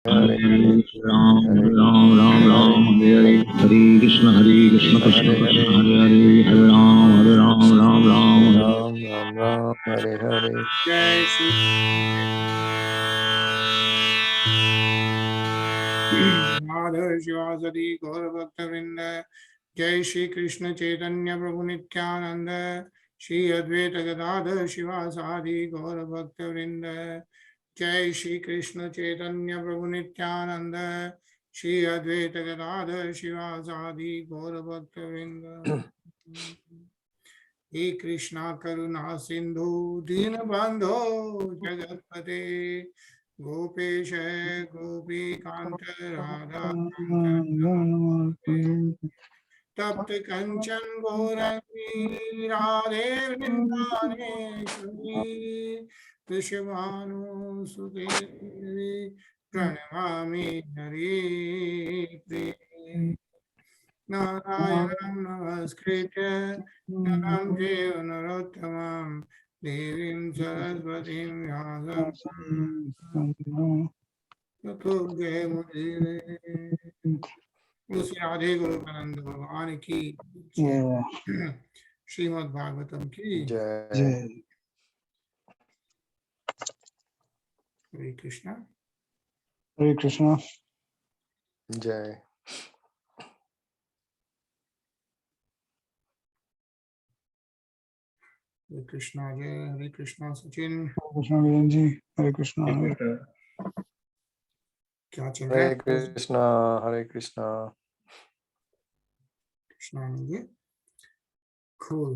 Hare Ram, Ram Ram, Hare Hare, Hare Krishna, Krishna Krishna, Hare Hare, Hare Ram, Ram Ram, Ram, Hare Hare. Jai Shri Radha Shivasati Gaura Bhakta Vrinda. Jai Shri Krishna Chaitanya Prabhu Nityananda. Shri Advaita Gadadhar Shivasati Gaura Bhakta Vrinda. Jai Shri Krishna Chaitanya Prabhu Nityananda. Shri Advaita Gadadhar Shivasati Gaura Bhakta Vrinda. हे कृष्णा करुणा सिंधु दीन बंधो जगतपते गोपेश गोपी कांत राधा तप्त कंचन गौरंगी राधे वृंदावनेश्वरी वृषभानुसुते प्रणमामि हरिप्रिये नारायणं नमस्कृत्य नरं चैव नरोत्तमं देवीं सरस्वतीं व्यासं ततो जयमुदीरये। श्री राधे गोविंद भगवान की जय। श्रीमद् भागवतम की Jai. हरे कृष्णा। Hare Krishna. Jai. हरे कृष्णा जय। हरे Krishna Sachin. Hare Krishna Virenji. Hare Krishna. क्या चल रहा है? Hare Krishna, Hare Krishna. Krishna आनंद। Cool.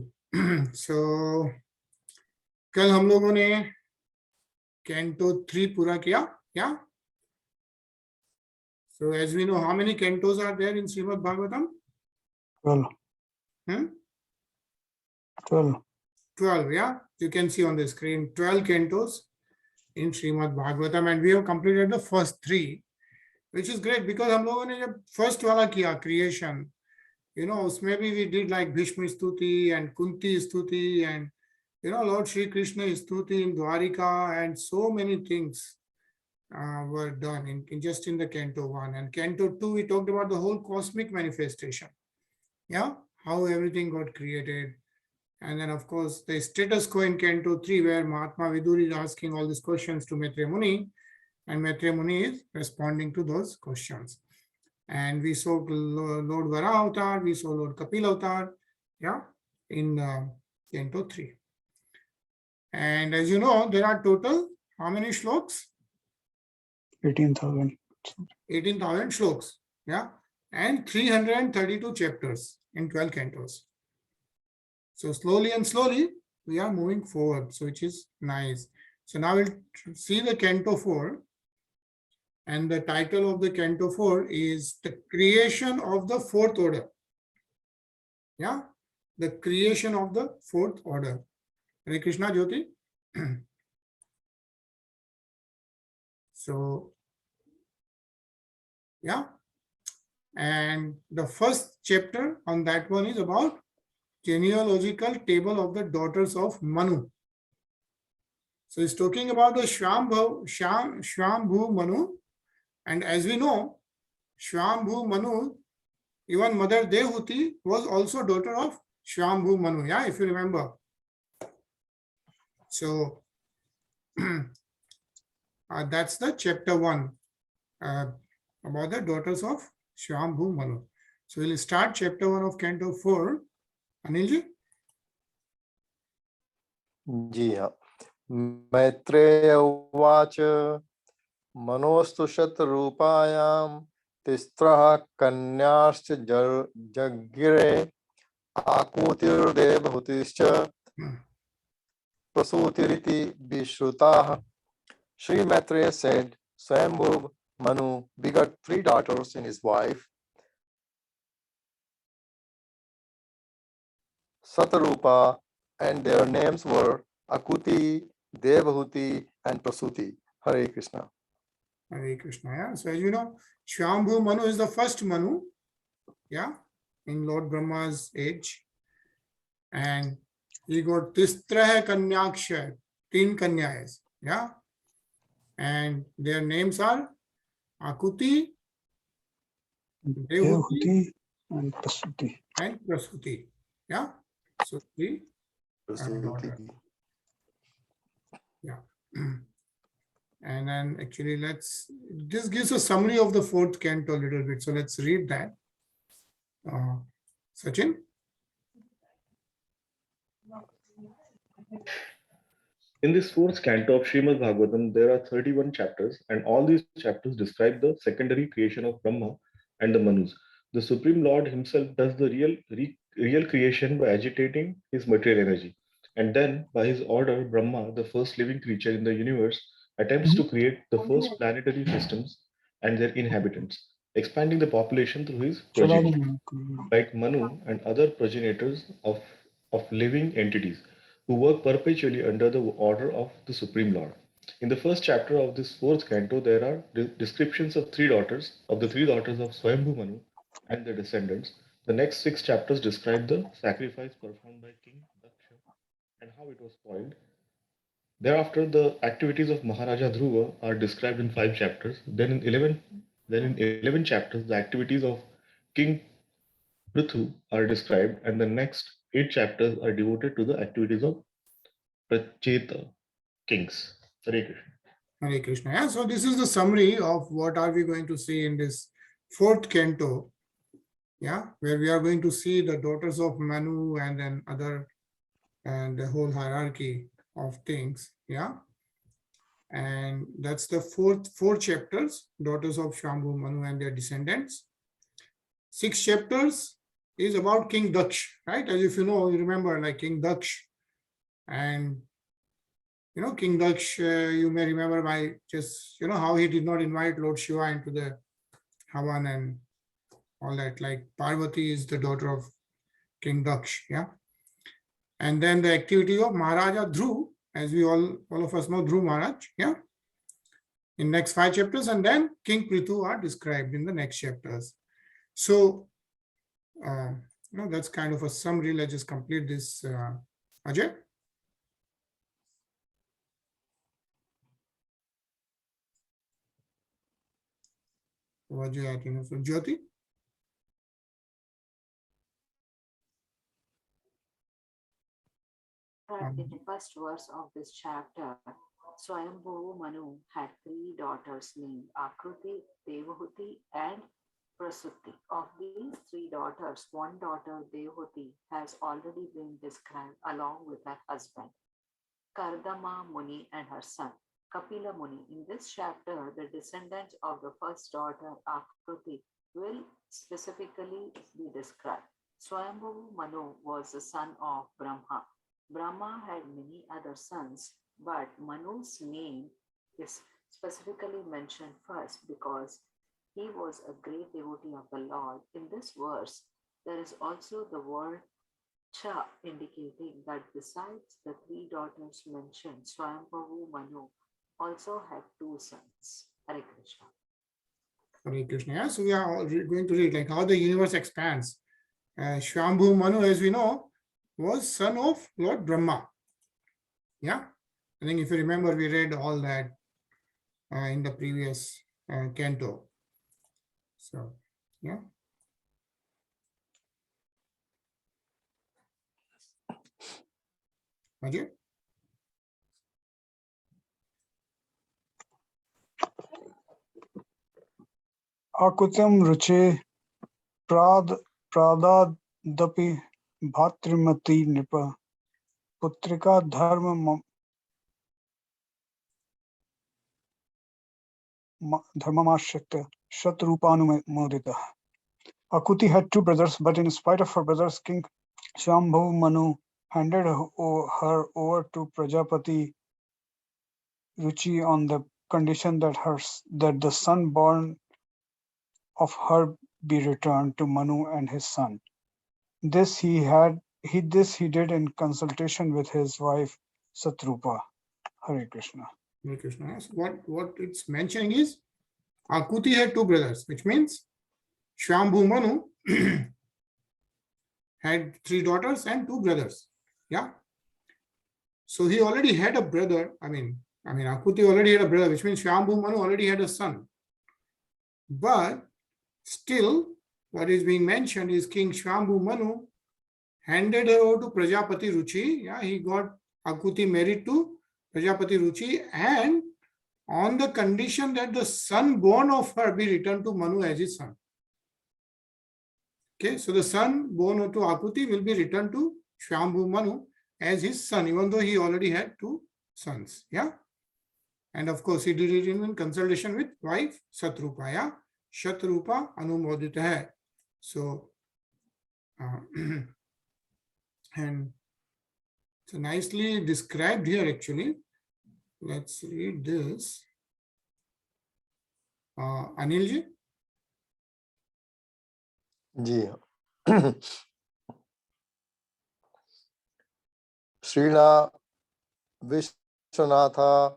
So कल हम लोगों ने कैंटो 3 पूरा किया क्या? So as we know, how many cantos are there in Srimad Bhagavatam? 12. 12. 12, yeah. You can see on the screen 12 cantos in Srimad Bhagavatam, and we have completed the first 3, which is great because हम लोगों ने जब first वाला किया creation, you know, उसमें भी we did like Bhishma Stuti and Kunti Stuti and you know Lord Shri Krishna Stuti in Dwarika, and so many things were done in just in the Canto 1. And Canto 2, we talked about the whole cosmic manifestation. Yeah, how everything got created. And then, of course, the status quo in Canto 3, where Mahatma Viduri is asking all these questions to Maitreya Muni, and Maitreya Muni is responding to those questions. And we saw Lord Vara Avatar, we saw Lord Kapil Avatar, yeah, in Canto 3. And as you know, there are total, how many shloks? 18,000. 18,000 shloks, yeah, and 332 chapters in 12 cantos. So slowly and slowly we are moving forward, so which is nice. So now we'll see the Canto 4, and the title of the Canto 4 is The Creation of the Fourth Order. Yeah, the creation of the fourth order. Hare Krishna Jyoti. So yeah, and the first chapter on that one is about genealogical table of the daughters of Manu. So he's talking about the Shambhu Manu, and as we know, Shambhu Manu, even Mother Dehuti was also daughter of Shambhu Manu, yeah, if you remember. So that's the chapter 1 about the daughters of Shambhu Manu. So we'll start chapter 1 of Canto 4. Anilji? जी हाँ मैत्रेय उवाच मनोस्तु शतरूपायां तिस्रः कन्याश्च जज्ञिरे आकूतिर्देवहूतिश्च प्रसूतिरिति विश्रुताः. Sri Maitreya said, Swambhu Manu begot 3 daughters in his wife Satarupa, and their names were Akuti, Devahuti, and Prasuti. Hare Krishna. Hare Krishna, yeah. So as you know, Shambhu Manu is the first Manu, yeah, in Lord Brahma's age. And he got Tistrah Kanyaksha, 3 Kanyas, yeah. And their names are Akuti, Devahuti, Devahuti and Prasuti. and Prasuti. Yeah. So three daughters. Yeah. And then actually this gives a summary of the fourth canto a little bit. So let's read that. Sachin? In this fourth canto of Srimad Bhagavatam, there are 31 chapters, and all these chapters describe the secondary creation of Brahma and the Manus. The Supreme Lord himself does the real creation by agitating his material energy. And then, by his order, Brahma, the first living creature in the universe, attempts to create the first planetary systems and their inhabitants, expanding the population through his progeny. Like Manu and other progenitors of living entities who work perpetually under the order of the Supreme Lord. In the first chapter of this fourth canto, there are descriptions of the three daughters of Swayambhu Manu and their descendants. The next 6 chapters describe the sacrifice performed by King Daksha and how it was spoiled. Thereafter, the activities of Maharaja Dhruva are described in 5 chapters. Then in 11 chapters, the activities of King Prithu are described, and the next 8 chapters are devoted to the activities of Pracheta kings. Hare Krishna. Hare Krishna. Yeah, so this is the summary of what are we going to see in this fourth canto. Yeah, where we are going to see the daughters of Manu and then other and the whole hierarchy of things. Yeah. And that's the four chapters, daughters of Shambhu, Manu and their descendants. 6 chapters is about King Daksh, right? As if you know, you remember like King Daksh. And King Daksh, you may remember by just, how he did not invite Lord Shiva into the Havan and all that. Like Parvati is the daughter of King Daksh, yeah. And then the activity of Maharaja Dhruv, as we all of us know, Dhruv Maharaj, yeah. In next 5 chapters, and then King Prithu are described in the next chapters. So, that's kind of a summary. Let's just complete this, Ajay. So Jyoti. In the first verse of this chapter, Swayambhu Manu had 3 daughters named Akruti, Devahuti, and Prasuti. Of these 3 daughters, one daughter, Devahuti, has already been described along with her husband, Kardama Muni, and her son, Kapila Muni. In this chapter, the descendants of the first daughter, Akruti, will specifically be described. Swayambhu Manu was the son of Brahma. Brahma had many other sons, but Manu's name is specifically mentioned first because he was a great devotee of the Lord. In this verse, there is also the word Cha, indicating that besides the 3 daughters mentioned, Swayambhu Manu also had 2 sons. Hare Krishna. Hare Krishna. Yeah, so we are going to read like how the universe expands. Swayambhu Manu, as we know, was son of Lord Brahma. Yeah, I think if you remember, we read all that in the previous canto. So, yeah. Ajay? Akutam ruche pradadapi bhatrimati nipa putrika dharmamashakta shatrupanu. Akuti had 2 brothers, but in spite of her brothers, King Shambhu Manu handed her over to Prajapati Ruchi on the condition that the son born of her be returned to Manu and his son. This he did in consultation with his wife Satrupa. Hare Krishna. Hare Krishna. So what it's mentioning is Akuti had 2 brothers, which means Shambhu Manu had 3 daughters and 2 brothers. Yeah. So he already had a brother. I mean, Akuti already had a brother, which means Shambhu Manu already had a son. But still, what is being mentioned is King Shambhu Manu handed her over to Prajapati Ruchi. Yeah, he got Akuti married to Prajapati Ruchi, and on the condition that the son born of her be returned to Manu as his son. Okay, so the son born to Akuti will be returned to Shambhu Manu as his son, even though he already had two sons. Yeah. And of course, he did it in consultation with wife Satrupa. Yeah. Shatrupa Anumodita hai. So, and so nicely described here actually. Let's read this. Anilji. Ji Srila Vishwanatha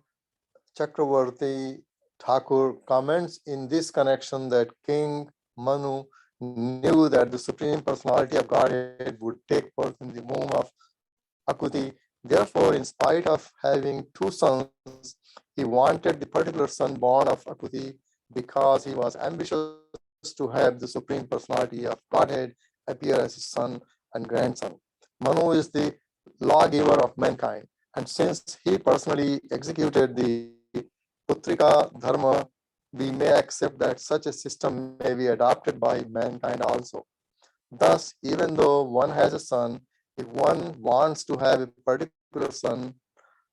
Chakravarti Thakur comments in this connection that King Manu knew that the Supreme Personality of Godhead would take birth in the womb of Akuti. Therefore, in spite of having two sons, he wanted the particular son born of Akuti because he was ambitious to have the Supreme Personality of Godhead appear as his son and grandson. Manu is the lawgiver of mankind, and since he personally executed the Putrika Dharma, we may accept that such a system may be adopted by mankind also. Thus, even though one has a son, if one wants to have a particular son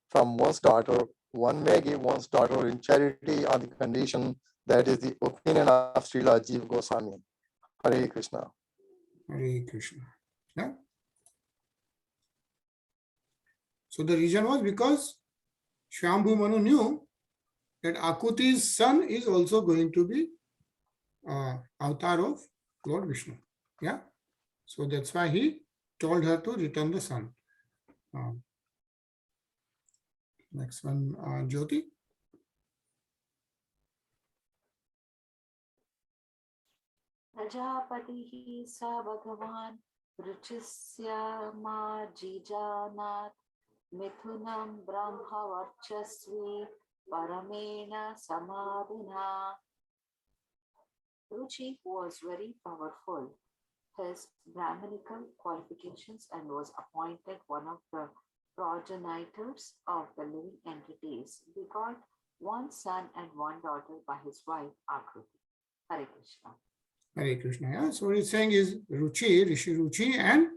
from one's daughter, one may give one's daughter in charity on the condition that is the opinion of Srila Jiva Goswami. Hare Krishna. Hare Krishna. Yeah. So the reason was because Shambhu Manu knew that Akuti's son is also going to be avatar of Lord Vishnu. Yeah. So that's why he told her to return the son. Next one, Jyoti. Prajapatihi sa Bhagavan Ruchisya ma jijanat Mithunam Brahma Varchasvi Paramena Samadhina. Ruchi was very powerful. His Brahmanical qualifications and was appointed one of the progenitors of the living entities. He got one son and one daughter by his wife Akruti. Hare Krishna. Hare Krishna. Yeah. So what he's saying is Ruchi, Rishi Ruchi and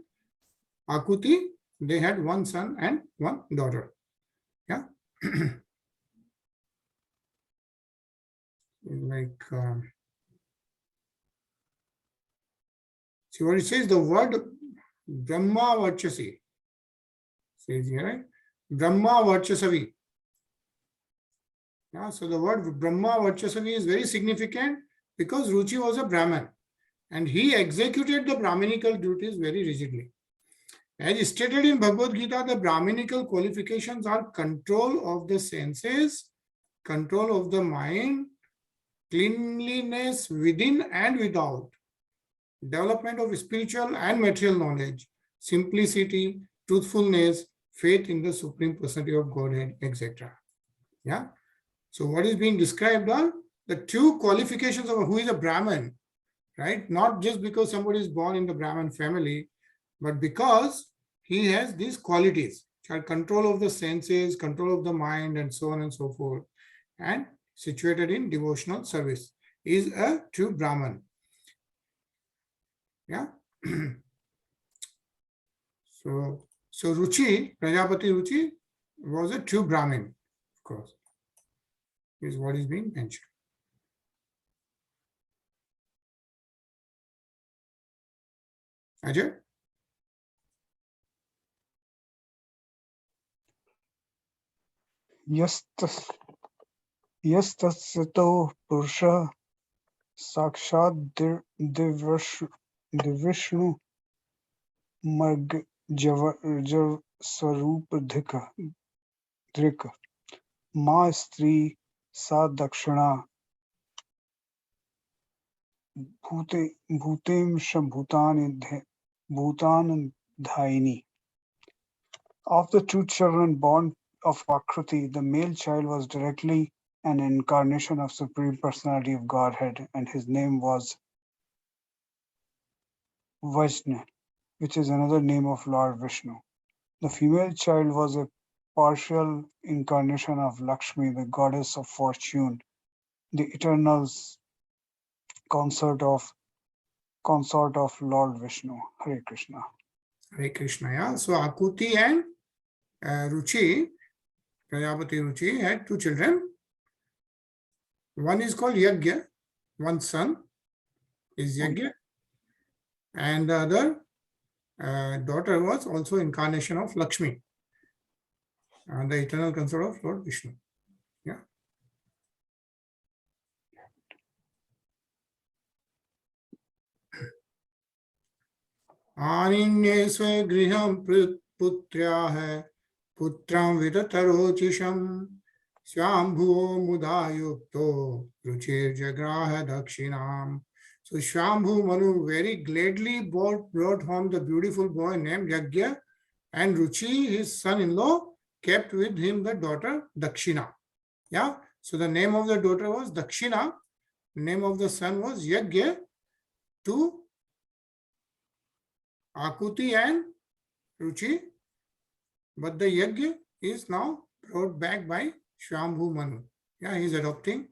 Akuti, they had one son and one daughter. Yeah. Like, see what it says, the word Brahma Varchasi. Says here, right? Brahma Varchasavi. Yeah, so the word Brahma Varchasavi is very significant because Ruchi was a Brahman and he executed the Brahminical duties very rigidly. As stated in Bhagavad Gita, the Brahminical qualifications are control of the senses, control of the mind, cleanliness within and without, development of spiritual and material knowledge, simplicity, truthfulness, faith in the Supreme Personality of Godhead, etc. Yeah. So what is being described are the two qualifications of who is a Brahman, right? Not just because somebody is born in the Brahman family, but because he has these qualities, which are control of the senses, control of the mind, and so on and so forth, and situated in devotional service, is a true Brahman. Yeah. So Ruchi, Prajapati Ruchi, was a true Brahmin, of course, is what is being mentioned. Ajay? Yastasto Purusha Sakshat Divishnu Marg Jav Swarup Dhrika Ma Stri Sa Dakshana Bhutem Bhutan Dhaini. Of the two children born of Akruti, the male child was directly an incarnation of Supreme Personality of Godhead, and his name was Vajna, which is another name of Lord Vishnu. The female child was a partial incarnation of Lakshmi, the goddess of fortune, the eternal consort of Lord Vishnu. Hare Krishna. Hare Krishna. Yeah. So Akuti and Ruchi, Prajapati Ruchi, had two children. One is called Yagya, one son is Yagya, and the other daughter was also incarnation of Lakshmi, the eternal consort of Lord Vishnu. Yeah. Aninnye swe griham putrya hai putram vidatarochisham Swambhuo mudayukto ruchir jagraha dakshinam. So Swambhu Manu very gladly brought home the beautiful boy named Yagya, and Ruchi, his son-in-law, kept with him the daughter Dakshina. Yeah. So the name of the daughter was Dakshina. Name of the son was Yagya to Akuti and Ruchi. But the Yagya is now brought back by Swambhu Manu. Yeah, he is adopting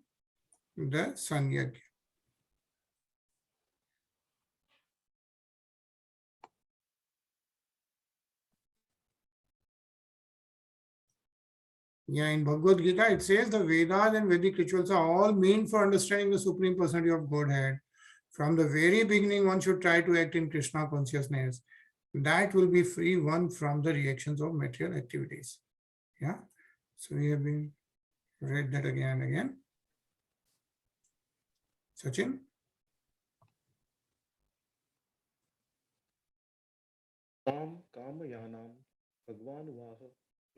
the son Yagya. Yeah, in Bhagavad Gita, it says the Vedas and Vedic rituals are all meant for understanding the Supreme Personality of Godhead. From the very beginning, one should try to act in Krishna consciousness. That will be free one from the reactions of material activities. Yeah, so we have been read that again and again. Sachin? Kamayanam Bhagwan Vaha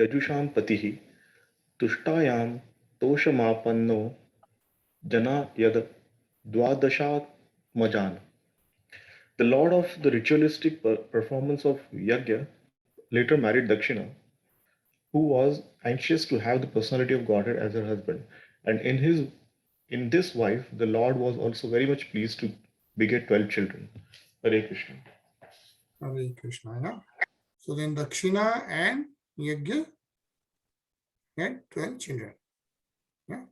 Yajusham Patihi Tushtaayam Toshamapanno Jana Yad Dwadashat Majan. The lord of the ritualistic performance of Yagya later married Dakshina, who was anxious to have the personality of Godhead as her husband. And in this wife, the Lord was also very much pleased to beget 12 children. Hare Krishna. Hare Krishna. Yeah. So then Dakshina and Yagya had 12 children. Yeah.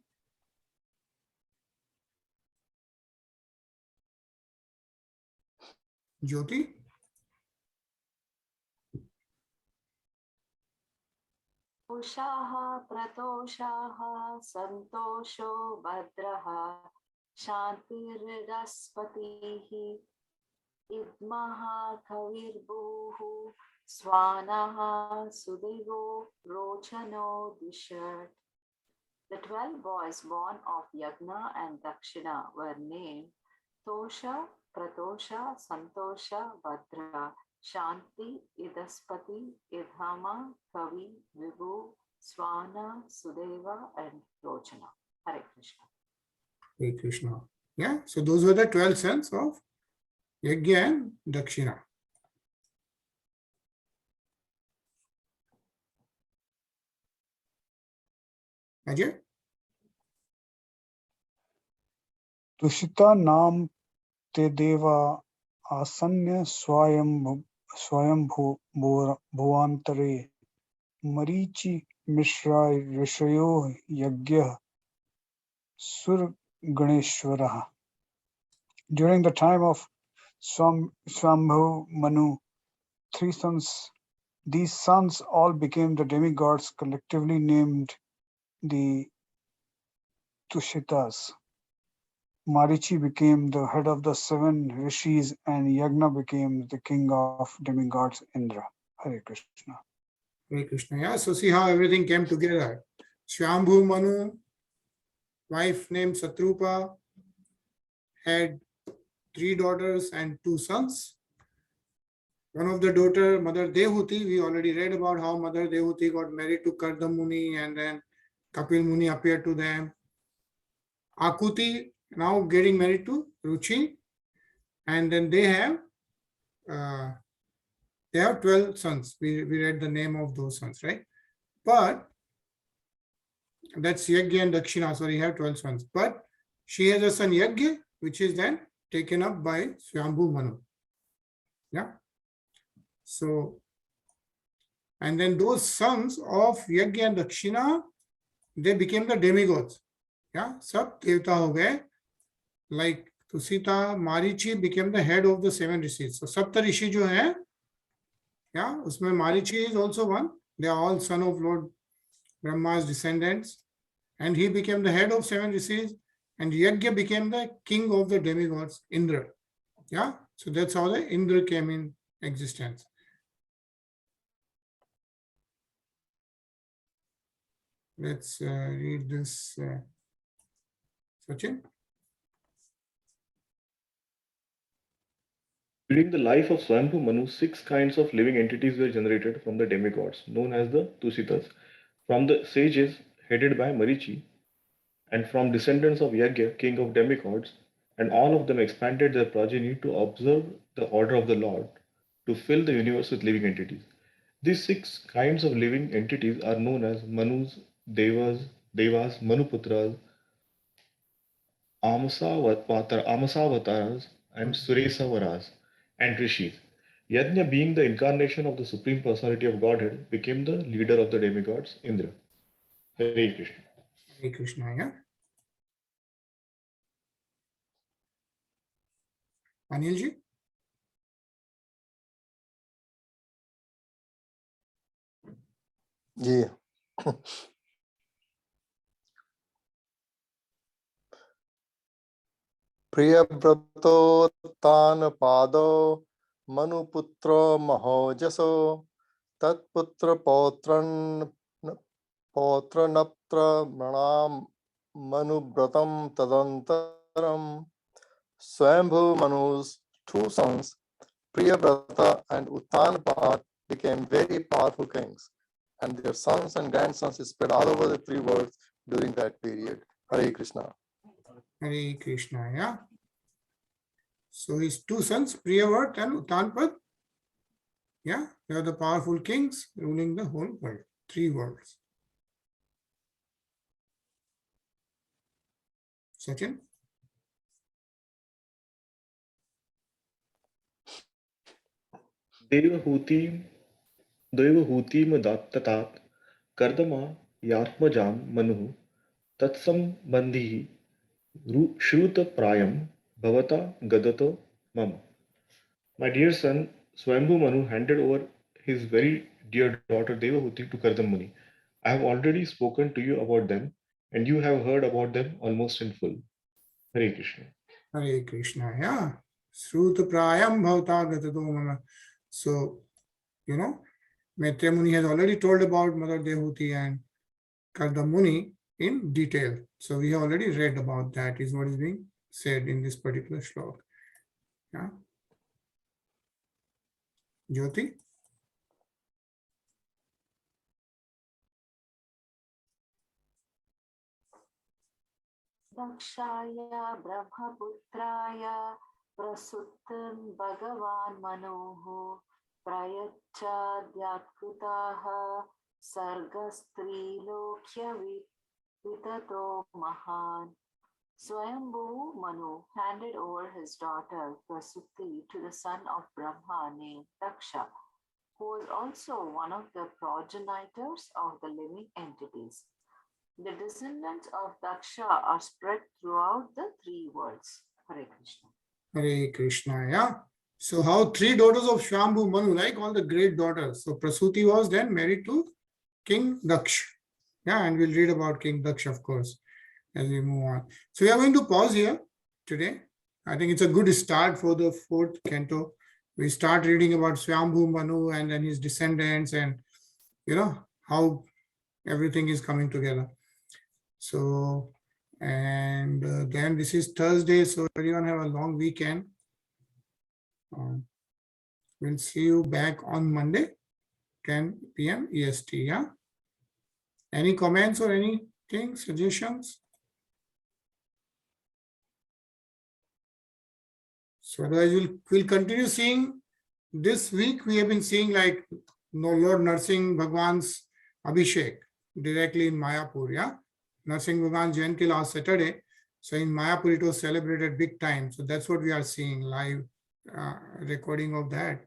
Jyoti? Ushaha pratoshaha santosho bhadraha shantirdaspatihi idmaha kavirbuhu swanaha sudevo rochano dishat. The 12 boys born of Yagna and Dakshina were named Tosha, Pratosha, Santosha, Bhadra, Shanti, Idaspati, Idhama, Kavi, Vibhu, Swana, Sudeva, and Rochana. Hare Krishna. Hare Krishna. Yeah, so those were the 12 sons of Yagya and Dakshina. Ajay? Tushita Nam Te Deva Asanya Swayambhu Bhuvantare Marichi Mishra Rishayo Yagya Sur Ganeshwara. During the time of Swambhu Manu, 3 sons, these sons all became the demigods, collectively named the Tushitas. Marichi became the head of the 7 rishis, and Yagna became the king of demigods Indra. Hare Krishna. Hare Krishna. Yeah, so see how everything came together. Swambhu Manu, wife named Satrupa, had 3 daughters and 2 sons. One of the daughter, Mother Dehuti, we already read about how Mother Dehuti got married to Kardam Muni, and then Kapil Muni appeared to them. Akuti now getting married to Ruchi, and then they have 12 sons. We read the name of those sons, right? But That's Yajna and Dakshina, so he have 12 sons. But she has a son Yajna, which is then taken up by Swayambhu Manu. Yeah. So, and then those sons of Yajna and Dakshina, they became the demigods. Yeah, sab devta ho gaye. Like Tusita, Marichi became the head of the 7 rishis. So Sapta Rishi jo hai, yeah, usme Marichi is also one. They are all son of Lord Brahma's descendants. And he became the head of 7 rishis. And Yajna became the king of the demigods, Indra. Yeah, so that's how the Indra came in existence. Let's read this, Sachin. During the life of Swayambhu Manu, 6 kinds of living entities were generated from the demigods, known as the Tusitas, from the sages headed by Marichi, and from descendants of Yajna, king of demigods, and all of them expanded their progeny to observe the order of the Lord, to fill the universe with living entities. These 6 kinds of living entities are known as Manus, Devas, Manuputras, Amasavataras, and Suresavaras, and Rishis. Yajna, being the incarnation of the Supreme Personality of Godhead, became the leader of the demigods, Indra. Hare Krishna. Hare Krishna, yeah. Anilji? Ji प्रियव्रतोत्तानपादो मनुपुत्र महोजसो तत्पुत्र पौत्रनत्र मृणाम मनुव्रतं तदंतरम Swayambhu Manu's 2 sons, Priyavrata and Uttanapad, became very powerful kings, and their sons and grandsons spread all over the 3 worlds during that period. Hare Krishna. Hare Krishna, yeah. So his 2 sons, Priyavrat and Uttanapad, yeah, they are the powerful kings ruling the whole world, 3 worlds. Sachin? Devahutim Dattatat Kardama Yatmajam Manu Tatsambandhi Shruta Prayam Bhavata Gadato Mama. My dear son, Swayambhu Manu handed over his very dear daughter Devahuti to Kardam Muni. I have already spoken to you about them, and you have heard about them almost in full. Hare Krishna. Hare Krishna, yeah. Sruta Prayam Bhavata Gadato Mama. So, you know, Maitreya Muni has already told about Mother Devahuti and Kardam Muni in detail. So we have already read about that, is what is being said in this particular shlok. Yeah. Jyoti? Dakshaya Brahmaputraya Prasuttan Bhagavan Manoho Prayachadyatkrutaha Sargastri Lokya Vitato Mahan. Swayambhu Manu handed over his daughter Prasuti to the son of Brahma named Daksha, who was also one of the progenitors of the living entities. The descendants of Daksha are spread throughout the 3 worlds. Hare Krishna. Hare Krishna, yeah. So how 3 daughters of Swayambhu Manu, like all the great daughters. So Prasuti was then married to King Daksh. Yeah, and we'll read about King Daksh, of course, as we move on. So we are going to pause here today. I think it's a good start for the 4th canto. We start reading about Swayambhu Manu and then his descendants and, you know, how everything is coming together. So, and then this is Thursday, so everyone have a long weekend. We'll see you back on Monday, 10 p.m. EST, yeah? Any comments or anything, suggestions? So otherwise we'll continue seeing this week. We have been seeing like Lord Narsingh Bhagwan's Abhishek directly in Mayapur, yeah? Narsingh Bhagwan's Jayanti last Saturday. So in Mayapur, it was celebrated big time. So that's what we are seeing live recording of that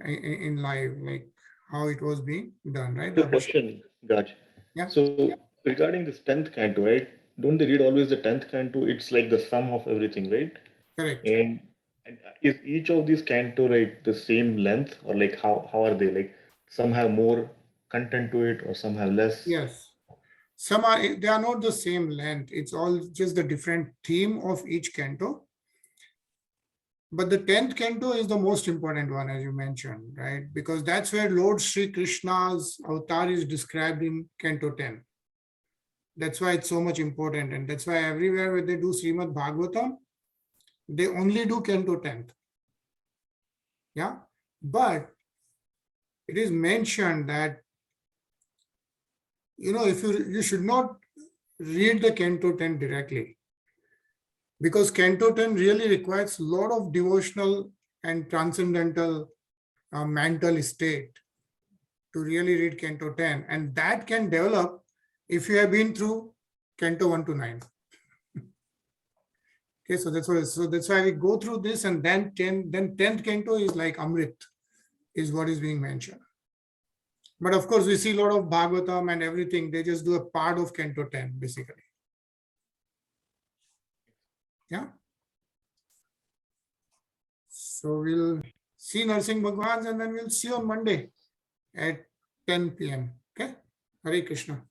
in live, like how it was being done, right? The question, Raj. Yeah. So regarding this 10th canto, right? Don't they read always the 10th canto? It's like the sum of everything, right? Correct. And is each of these canto right the same length, or like how are they? Like some have more content to it, or some have less. Yes. Some are, they are not the same length. It's all just the different theme of each canto. But the 10th canto is the most important one, as you mentioned, right? Because that's where Lord Sri Krishna's avatar is described in Canto 10. That's why it's so much important. And that's why everywhere where they do Srimad Bhagavatam, they only do Canto 10th. Yeah. But it is mentioned that, if you should not read the Canto 10 directly, because Canto 10 really requires a lot of devotional and transcendental mental state to really read Canto 10, and that can develop if you have been through Canto 1 to 9. Okay, so that's why we go through this, and then 10th Canto is like Amrit, is what is being mentioned. But of course, we see a lot of Bhagavatam and everything, they just do a part of Canto 10, basically. Yeah. So we'll see Narsingh Bhagwan, and then we'll see on Monday at 10 p.m. Okay. Hare Krishna.